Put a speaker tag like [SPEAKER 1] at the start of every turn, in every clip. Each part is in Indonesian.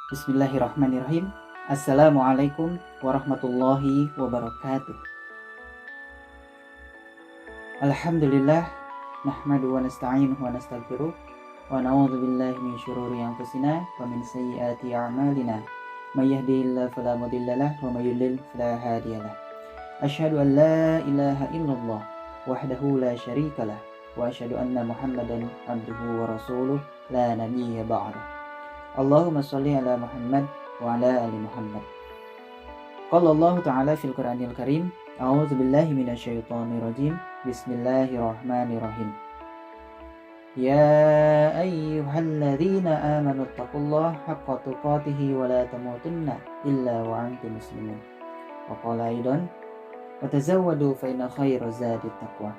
[SPEAKER 1] Bismillahirrahmanirrahim. Assalamualaikum warahmatullahi wabarakatuh. Alhamdulillah, nahmadu wa nasta'inuhu wa nastaghfiruh wa na'udzu billahi min syururi anfusina wa min sayyiati a'malina. May yahdihillahu fala mudhillalah wa may yudlil fala hadiyalah. Asyhadu an la ilaha illallah wahdahu la syarikalah wa asyhadu anna Muhammadan abduhu wa rasuluh la nabiyya ba'dah. Allahumma sholli ala Muhammad wa ala ali Muhammad. Qala Allah Ta'ala fil Qur'anil Karim, a'udzu billahi minasyaitonir rajim. Bismillahirrahmanirrahim. Ya ayyuhalladzina amanu taqullaha haqqa tuqatih wa la tamutunna illa wa antum muslimun. Wa qala aidan wa tazawwadu fa inna khairaz zadi taqwa.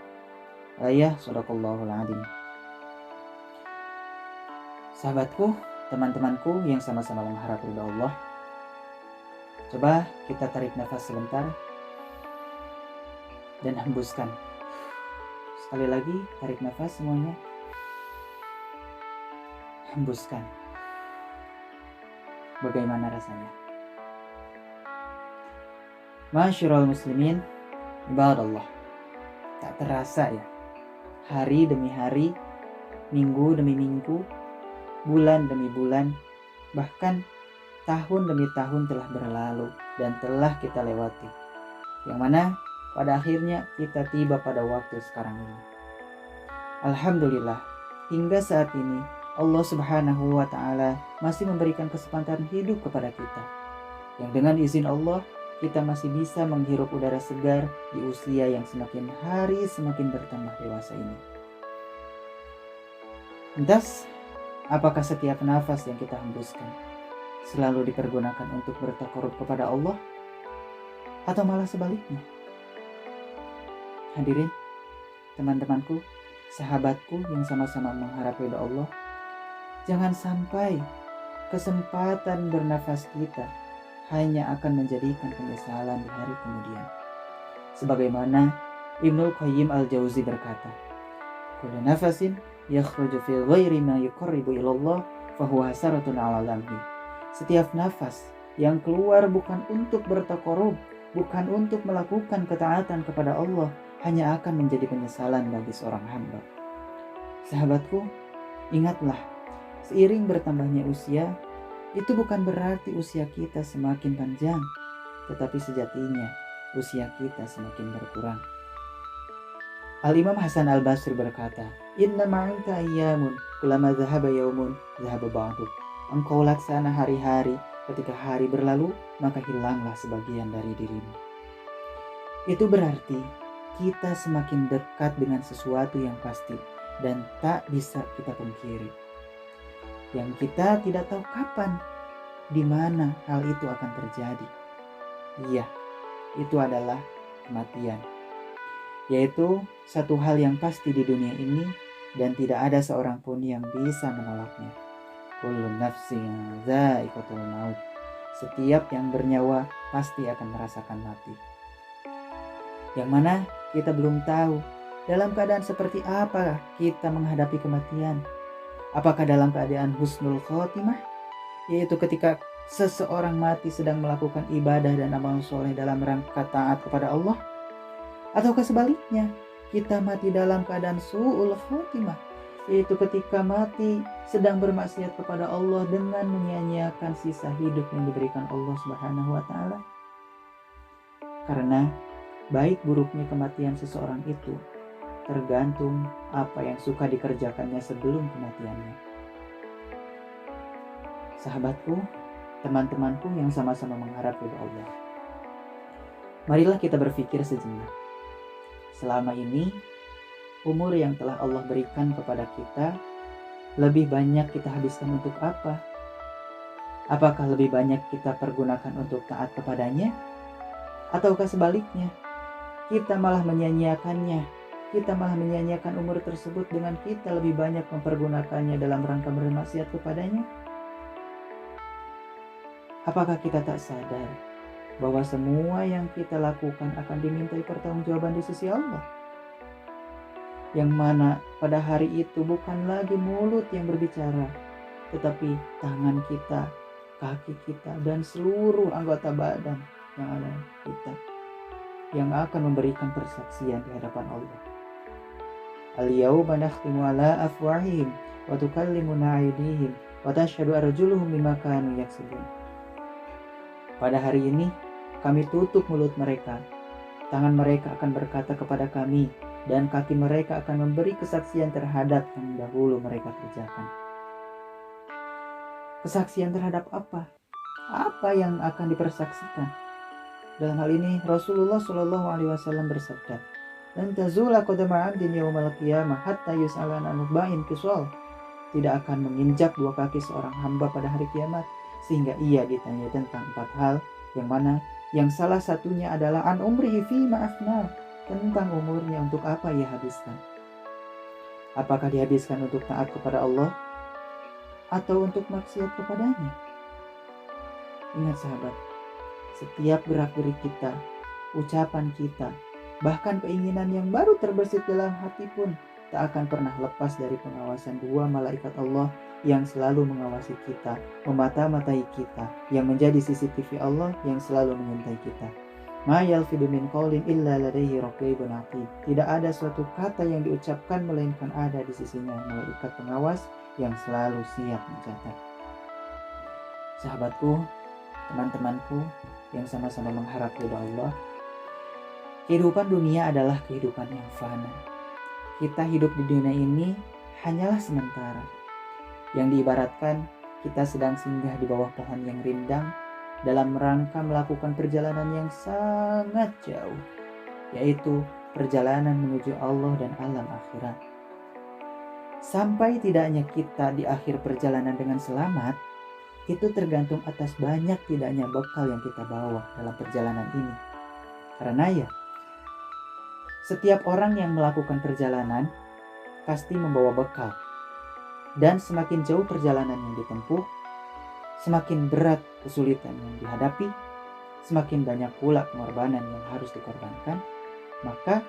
[SPEAKER 1] Ayah sadaqallahul adzim. Sahabatku, teman-temanku yang sama-sama mengharap ridha Allah, coba kita tarik nafas sebentar dan hembuskan. Sekali lagi, tarik nafas semuanya, hembuskan. Bagaimana rasanya? Masyiral muslimin, ibadallah. Tak terasa ya, hari demi hari, minggu demi minggu, bulan demi bulan, bahkan tahun demi tahun telah berlalu dan telah kita lewati, yang mana pada akhirnya kita tiba pada waktu sekarang ini. Alhamdulillah, hingga saat ini Allah Subhanahu wa Ta'ala masih memberikan kesempatan hidup kepada kita, yang dengan izin Allah kita masih bisa menghirup udara segar di usia yang semakin hari semakin bertambah dewasa ini. Lantas, apakah setiap nafas yang kita hembuskan selalu dipergunakan untuk bertakarub kepada Allah, atau malah sebaliknya? Hadirin, teman-temanku, sahabatku yang sama-sama mengharap ridha Allah, jangan sampai kesempatan bernafas kita hanya akan menjadikan penyesalan di hari kemudian. Sebagaimana Ibnul Qayyim Al-Jauzi berkata, kullu nafasin yakhruju fi ghairi ma yuqarribu ilallah fahuwa hasaratun 'ala lamhi. Setiaf nafas yang keluar bukan untuk bertakarub, bukan untuk melakukan ketaatan kepada Allah, hanya akan menjadi penyesalan bagi seorang hamba. Sahabatku, ingatlah, seiring bertambahnya usia, itu bukan berarti usia kita semakin panjang, tetapi sejatinya usia kita semakin berkurang. Al-Imam Hasan Al-Basri berkata, inna ma'anta ayyamun kulama zahaba yaumun zahaba ba'duk. Engkau laksana hari-hari, ketika hari berlalu maka hilanglah sebagian dari dirimu. Itu berarti kita semakin dekat dengan sesuatu yang pasti dan tak bisa kita pungkiri, yang kita tidak tahu kapan, di mana hal itu akan terjadi. Iya, itu adalah kematian, yaitu satu hal yang pasti di dunia ini dan tidak ada seorang pun yang bisa menolaknya. Kullu nafsin dha'iqatul maut. Setiap yang bernyawa pasti akan merasakan mati. Yang mana kita belum tahu dalam keadaan seperti apa kita menghadapi kematian. Apakah dalam keadaan husnul khotimah, yaitu ketika seseorang mati sedang melakukan ibadah dan amal soleh dalam rangka taat kepada Allah, ataukah sebaliknya kita mati dalam keadaan su'ul khotimah, yaitu ketika mati sedang bermaksiat kepada Allah dengan menyia-nyiakan sisa hidup yang diberikan Allah Subhanahu wa Ta'ala. Karena baik buruknya kematian seseorang itu tergantung apa yang suka dikerjakannya sebelum kematiannya. Sahabatku, teman-temanku yang sama-sama mengharap ridha Allah, marilah kita berpikir sejenak. Selama ini, umur yang telah Allah berikan kepada kita, lebih banyak kita habiskan untuk apa? Apakah lebih banyak kita pergunakan untuk taat kepadanya? Ataukah sebaliknya, kita malah menyia-nyiakannya? Kita malah menyia-nyiakan umur tersebut dengan kita lebih banyak mempergunakannya dalam rangka bermaksiat kepadanya? Apakah kita tak sadar bahwa semua yang kita lakukan akan dimintai pertanggungjawaban di sisi Allah? Yang mana pada hari itu bukan lagi mulut yang berbicara, tetapi tangan kita, kaki kita, dan seluruh anggota badan yang ada kita yang akan memberikan persaksian di hadapan Allah. Al-yawma nakhtimu ala afwahihim wa tukallimuna aydihim wa tashhadu arjuluhum bima kanu yaksubun. Pada hari ini kami tutup mulut mereka, tangan mereka akan berkata kepada kami, dan kaki mereka akan memberi kesaksian terhadap yang dahulu mereka kerjakan. Kesaksian terhadap apa? Apa yang akan dipersaksikan? Dalam hal ini Rasulullah Shallallahu Alaihi Wasallam bersabda, "Lan tazula qadama 'abdin yaumal qiyamah hatta yus'ala an arba'in kisal." Tidak akan menginjak dua kaki seorang hamba pada hari kiamat sehingga ia ditanya tentang 4 hal, yang mana yang salah satunya adalah an umrihi fi ma'afna, tentang umurnya untuk apa ia habiskan. Apakah dihabiskan untuk taat kepada Allah atau untuk maksiat kepadanya? Ingat sahabat, setiap gerak-gerik kita, ucapan kita, bahkan keinginan yang baru terbersit dalam hati pun tak akan pernah lepas dari pengawasan 2 malaikat Allah yang selalu mengawasi kita, memata-matai kita, yang menjadi CCTV Allah yang selalu mengintai kita. Ma yalfidu min qawlin illa ladaihi raqibun atid. Tidak ada suatu kata yang diucapkan melainkan ada di sisinya malaikat pengawas yang selalu siap mencatat. Sahabatku, teman-temanku yang sama-sama mengharap ridha Allah, kehidupan dunia adalah kehidupan yang fana. Kita hidup di dunia ini hanyalah sementara. Yang diibaratkan kita sedang singgah di bawah pohon yang rindang dalam rangka melakukan perjalanan yang sangat jauh, yaitu perjalanan menuju Allah dan alam akhirat. Sampai tidaknya kita di akhir perjalanan dengan selamat, itu tergantung atas banyak tidaknya bekal yang kita bawa dalam perjalanan ini. Karena ya, setiap orang yang melakukan perjalanan pasti membawa bekal. Dan semakin jauh perjalanan yang ditempuh, semakin berat kesulitan yang dihadapi, semakin banyak pula pengorbanan yang harus dikorbankan, maka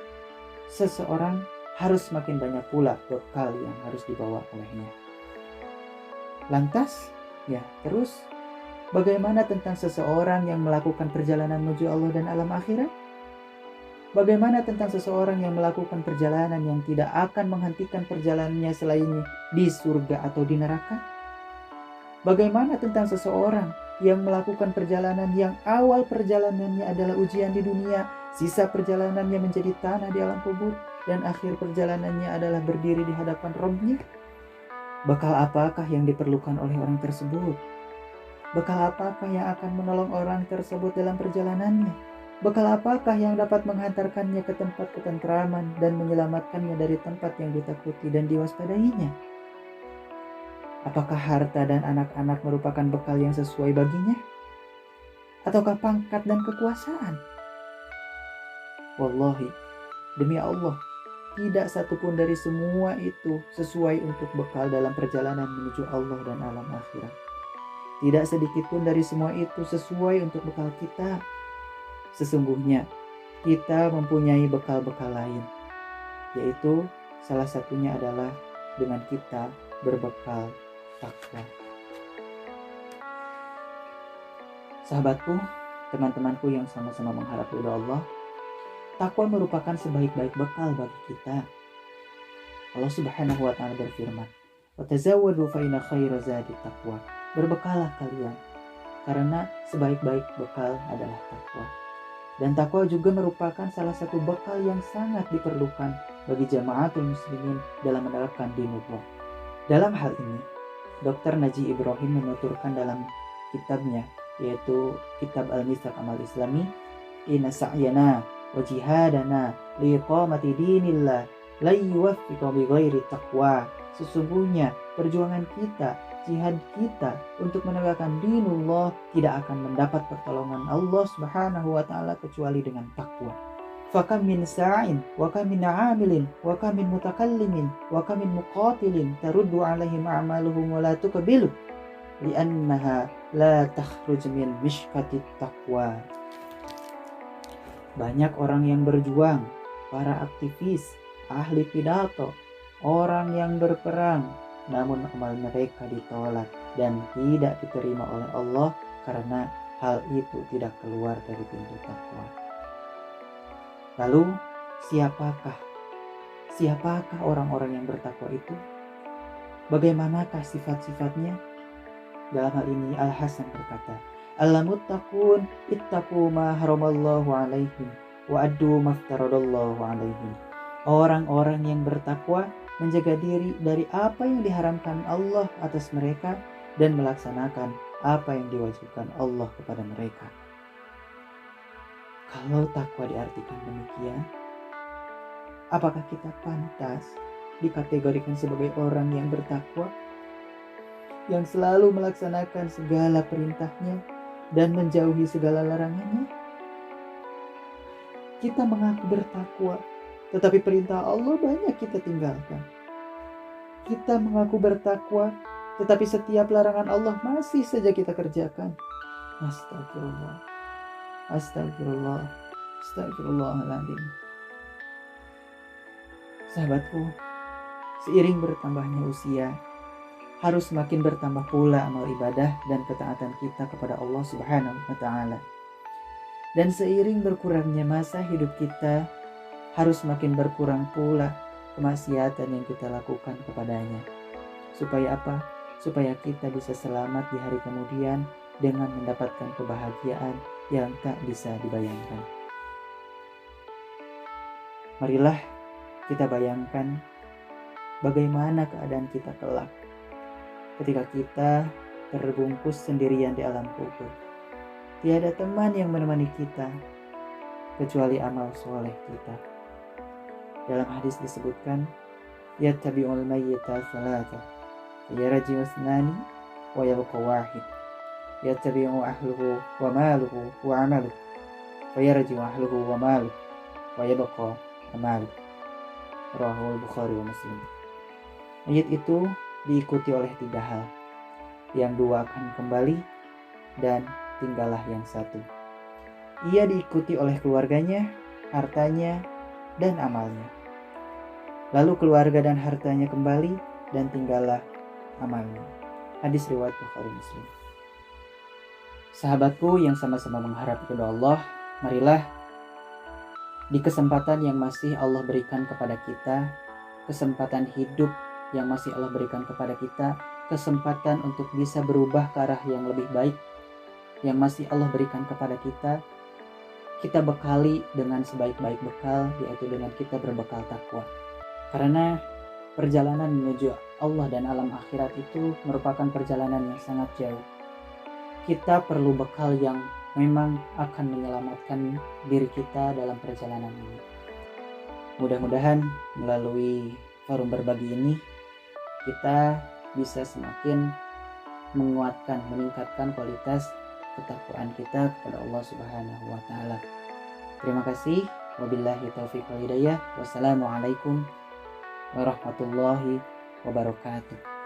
[SPEAKER 1] seseorang harus semakin banyak pula bekal yang harus dibawa olehnya. Lantas, terus bagaimana tentang seseorang yang melakukan perjalanan menuju Allah dan alam akhirat? Bagaimana tentang seseorang yang melakukan perjalanan yang tidak akan menghentikan perjalanannya selain di surga atau di neraka? Bagaimana tentang seseorang yang melakukan perjalanan yang awal perjalanannya adalah ujian di dunia, sisa perjalanannya menjadi tanah di alam kubur, dan akhir perjalanannya adalah berdiri di hadapan Rabb-Nya? Bekal apakah yang diperlukan oleh orang tersebut? Bekal apakah yang akan menolong orang tersebut dalam perjalanannya? Bekal apakah yang dapat menghantarkannya ke tempat ketentraman dan menyelamatkannya dari tempat yang ditakuti dan diwaspadainya? Apakah harta dan anak-anak merupakan bekal yang sesuai baginya? Ataukah pangkat dan kekuasaan? Wallahi, demi Allah, tidak satupun dari semua itu sesuai untuk bekal dalam perjalanan menuju Allah dan alam akhirat. Tidak sedikit pun dari semua itu sesuai untuk bekal kita. Sesungguhnya kita mempunyai bekal-bekal lain, yaitu salah satunya adalah dengan kita berbekal takwa. Sahabatku, teman-temanku yang sama-sama mengharap ridha Allah, takwa merupakan sebaik-baik bekal bagi kita. Allah Subhanahu wa taala berfirman, "Wa tazawwadu fa inna khairaz zadi taqwa." Berbekalah kalian, karena sebaik-baik bekal adalah takwa. Dan takwa juga merupakan salah satu bekal yang sangat diperlukan bagi jamaatul muslimin dalam menerapkan dinullah. Dalam hal ini, Dr. Naji Ibrahim menuturkan dalam kitabnya, yaitu Kitab Al-Mistaq Amal Islami, "Inna sa'yana wa jihadana liqamati dinillah la yuwaffiqu bi ghairi taqwa." Sesungguhnya perjuangan kita, jihad kita untuk menegakkan dinullah tidak akan mendapat pertolongan Allah Subhanahu wa taala kecuali dengan takwa. Fakam min sa'in wa kam min 'amilin wa kam min mutakallimin wa kam min muqatilin taruddu 'alaihim a'maluhum wa la tuqbilu li'annaha la takhruj min mishkatit taqwa. Banyak orang yang berjuang, para aktivis, ahli pidato, orang yang berperang, namun amal mereka ditolak dan tidak diterima oleh Allah karena hal itu tidak keluar dari pintu takwa. Lalu siapakah orang-orang yang bertakwa itu? Bagaimanakah sifat-sifatnya? Dalam hal ini Al-Hasan berkata, "Al-muttaqun ittaqu ma haramallahu alaihim wa addu maftaradallahu alaihim." Orang-orang yang bertakwa menjaga diri dari apa yang diharamkan Allah atas mereka dan melaksanakan apa yang diwajibkan Allah kepada mereka. Kalau takwa diartikan demikian, apakah kita pantas dikategorikan sebagai orang yang bertakwa, yang selalu melaksanakan segala perintahnya dan menjauhi segala larangannya? Kita mengaku bertakwa, tetapi perintah Allah banyak kita tinggalkan. Kita mengaku bertakwa, tetapi setiap larangan Allah masih saja kita kerjakan. Astagfirullah, astagfirullah, astagfirullahaladzim. Sahabatku, seiring bertambahnya usia, harus semakin bertambah pula amal ibadah dan ketaatan kita kepada Allah Subhanahu wa Ta'ala. Dan seiring berkurangnya masa hidup kita, harus semakin berkurang pula kemaksiatan yang kita lakukan kepadanya. Supaya apa? Supaya kita bisa selamat di hari kemudian dengan mendapatkan kebahagiaan yang tak bisa dibayangkan. Marilah kita bayangkan bagaimana keadaan kita kelak ketika kita terbungkus sendirian di alam kubur. Tiada teman yang menemani kita kecuali amal soleh kita. Dalam hadis disebutkan, yattabi'ul mayyita salata, yarji'u ithnani wa yabqa wahid. Yattabi'u ahluhu wa maluhu wa amaluhu, wa yarji'u ahluhu wa maluhu wa yabqa amaluhu. Rawahul Bukhari wa Muslim. Mayit itu diikuti oleh 3 hal. Yang 2 akan kembali dan tinggallah yang 1. Ia diikuti oleh keluarganya, hartanya, dan amalnya. Lalu keluarga dan hartanya kembali dan tinggallah amalnya. Hadis riwayat Bukhari Muslim. Sahabatku yang sama-sama mengharap kepada Allah, marilah di kesempatan yang masih Allah berikan kepada kita, kesempatan hidup yang masih Allah berikan kepada kita, kesempatan untuk bisa berubah ke arah yang lebih baik yang masih Allah berikan kepada kita, kita bekali dengan sebaik-baik bekal, yaitu dengan kita berbekal takwa. Karena perjalanan menuju Allah dan alam akhirat itu merupakan perjalanan yang sangat jauh. Kita perlu bekal yang memang akan menyelamatkan diri kita dalam perjalanan ini. Mudah-mudahan melalui forum berbagi ini kita bisa semakin menguatkan, meningkatkan kualitas ketakwaan kita kepada Allah Subhanahu wa Ta'ala. Terima kasih. Wabillahi taufiq wal hidayah. Wassalamualaikum warahmatullahi wabarakatuh.